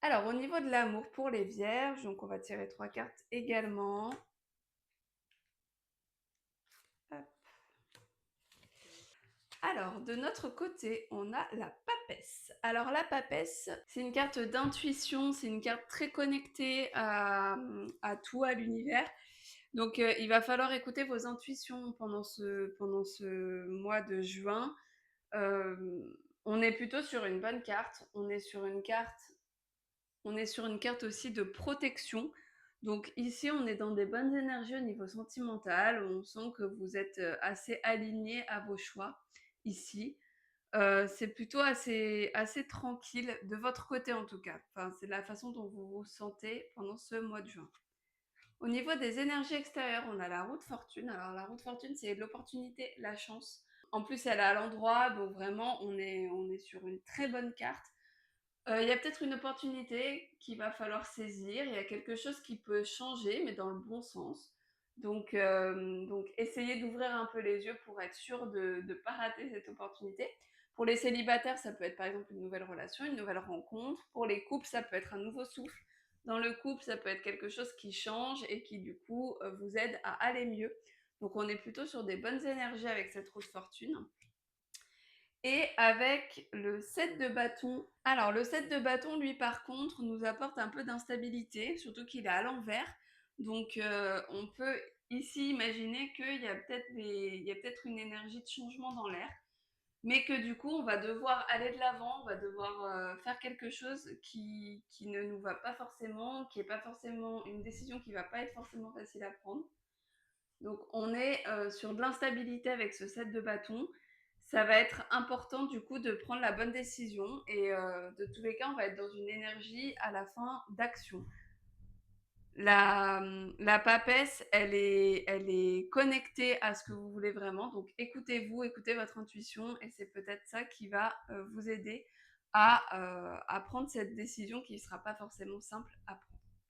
Alors, au niveau de l'amour pour les vierges, donc on va tirer 3 cartes également. Hop. Alors, de notre côté, on a la papesse. Alors, la papesse, c'est une carte d'intuition, c'est une carte très connectée à tout, à l'univers. Donc, il va falloir écouter vos intuitions pendant ce mois de juin. Euh, on est plutôt sur une bonne carte. On est sur une carte aussi de protection. Donc ici, on est dans des bonnes énergies au niveau sentimental. On sent que vous êtes assez aligné à vos choix ici. C'est plutôt assez tranquille, de votre côté en tout cas. Enfin, c'est la façon dont vous vous sentez pendant ce mois de juin. Au niveau des énergies extérieures, on a la roue de fortune. Alors la roue de fortune, c'est l'opportunité, la chance. En plus, elle est à l'endroit, donc vraiment, on est sur une très bonne carte. Il y a peut-être une opportunité qu'il va falloir saisir. Il y a quelque chose qui peut changer, mais dans le bon sens. Donc essayez d'ouvrir un peu les yeux pour être sûr de ne pas rater cette opportunité. Pour les célibataires, ça peut être par exemple une nouvelle relation, une nouvelle rencontre. Pour les couples, ça peut être un nouveau souffle. Dans le couple, ça peut être quelque chose qui change et qui du coup vous aide à aller mieux. Donc on est plutôt sur des bonnes énergies avec cette roue de fortune. Et avec le 7 de bâton. Alors, le 7 de bâton, lui, par contre, nous apporte un peu d'instabilité, surtout qu'il est à l'envers. Donc, on peut ici imaginer il y a peut-être une énergie de changement dans l'air, mais que du coup, on va devoir aller de l'avant, on va devoir faire quelque chose qui ne nous va pas forcément, qui n'est pas forcément une décision qui va pas être forcément facile à prendre. Donc on est sur de l'instabilité avec ce set de bâtons. Ça va être important du coup de prendre la bonne décision et de tous les cas on va être dans une énergie à la fin d'action. La papesse, elle est connectée à ce que vous voulez vraiment. Donc écoutez-vous, écoutez votre intuition et c'est peut-être ça qui va vous aider à prendre cette décision qui ne sera pas forcément simple à prendre.